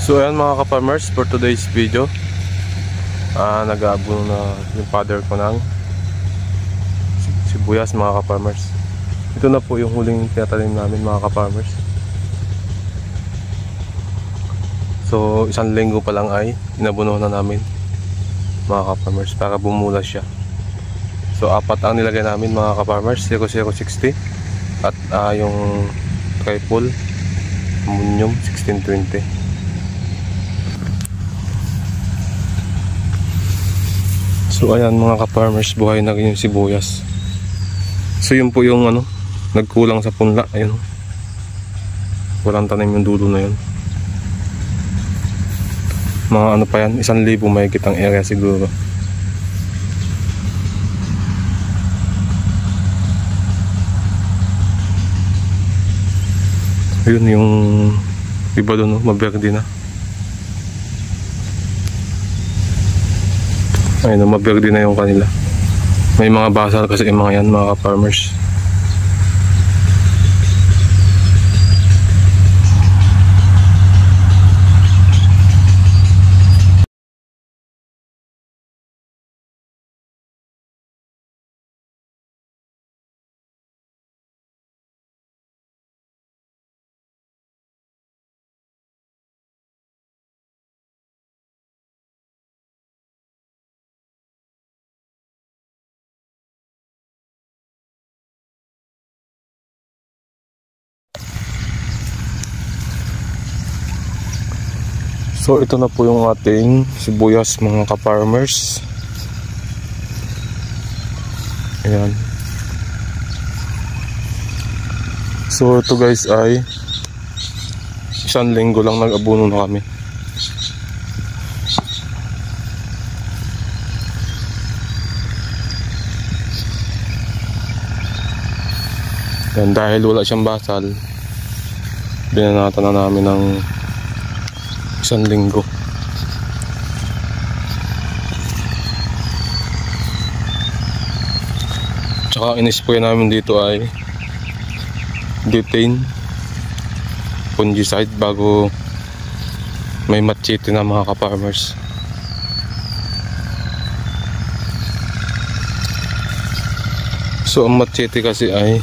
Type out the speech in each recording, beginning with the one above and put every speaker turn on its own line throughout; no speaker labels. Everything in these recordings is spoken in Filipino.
So ayan mga ka-farmers, for today's video nag-aabono na yung father ko ng sibuyas mga ka-farmers. Ito na po yung huling tinatanim namin mga ka-farmers. So isang linggo pa lang ay inabuno na namin mga ka-farmers para bumula siya. So 4 ang nilagay namin mga ka-farmers, 0060 at yung triple ammonium 1620. So ayan mga ka-farmers, buhay na rin yung sibuyas. So yun po yung nagkulang sa punla. Ayun, walang tanim yung dulo na yun. Mga pa yan, 1,000 mahigit ang area siguro. Yun yung iba doon, maberde na. Ayun, maberde na yung kanila. May mga basal kasi yung mga yan mga ka-farmers. So ito na po yung ating sibuyas mga ka-farmers. Ayan. So ito guys ay 1 linggo lang nag-abuno na kami. Ayan, dahil wala siyang basal, binanatan na namin ng 1 linggo. Tsaka in-spray namin dito ay Detain fungicide bago may machete na mga ka-farmers. So ang machete kasi ay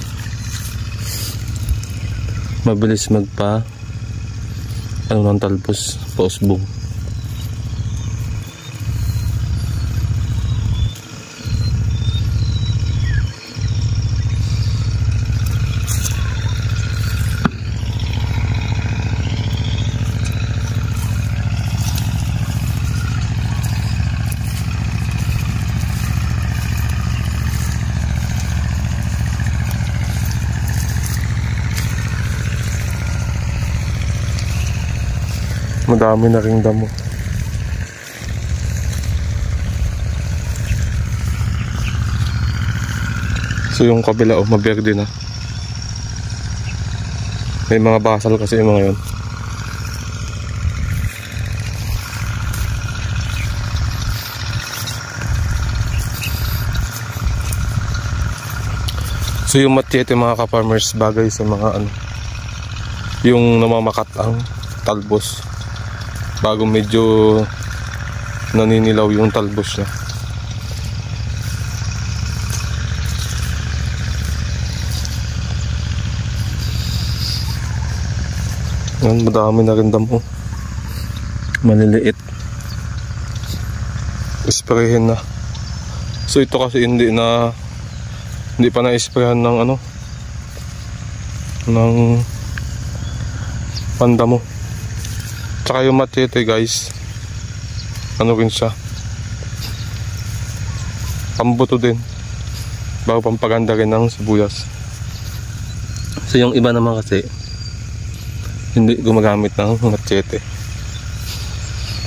mabilis magpa ng talbos, pausbong. Madami na ring damo. So yung kabila maberde na. May mga basal kasi yung mga yun. So yung machete mga ka-farmers bagay sa mga yung namamakat ang talbos bago medyo naninilaw yung talbos niya. Yan, madami na rin damo. Maliliit. Isprayin na. So ito kasi hindi pa na-isprayan ng ng pandamo. Tsaka yung machete guys, rin siya, pambuto din bago pampaganda rin ng sibuyas. So yung iba naman kasi hindi gumagamit ng machete,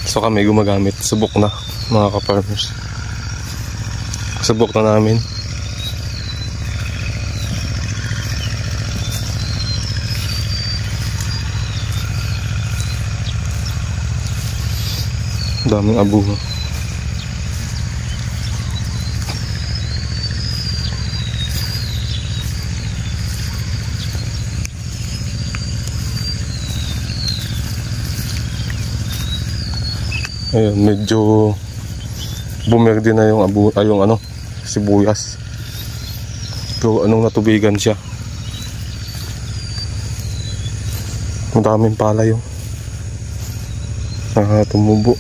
so kami gumagamit. Subok na mga ka-farmers, subok na namin. Daming abuno. Ayun, medyo bumerde na yung sibuyas. So anong natubigan siya. Ang daming pala yung tumubo.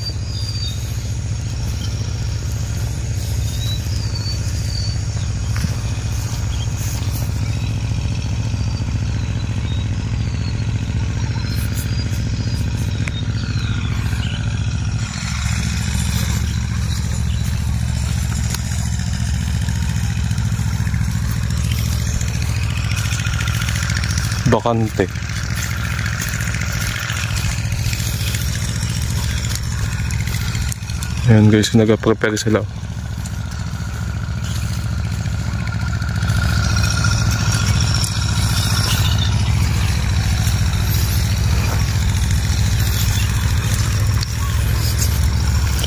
Bakante. Ayan guys, nag-prepare sila.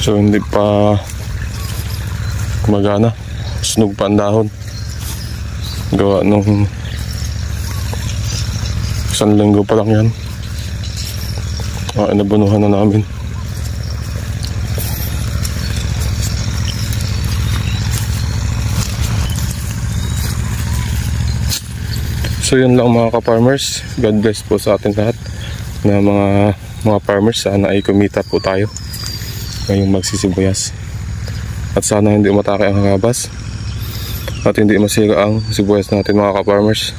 So hindi pa gumagana. Sunog pa ang dahon. Gawa nung isang linggo pa lang yan. Nabunuhan na namin. So yun lang mga ka-farmers. God bless po sa atin lahat na mga farmers. Sana ay kumita po tayo ngayong magsisibuyas. At sana hindi umatake ang hangabas at hindi masira ang sibuyas natin mga ka-farmers.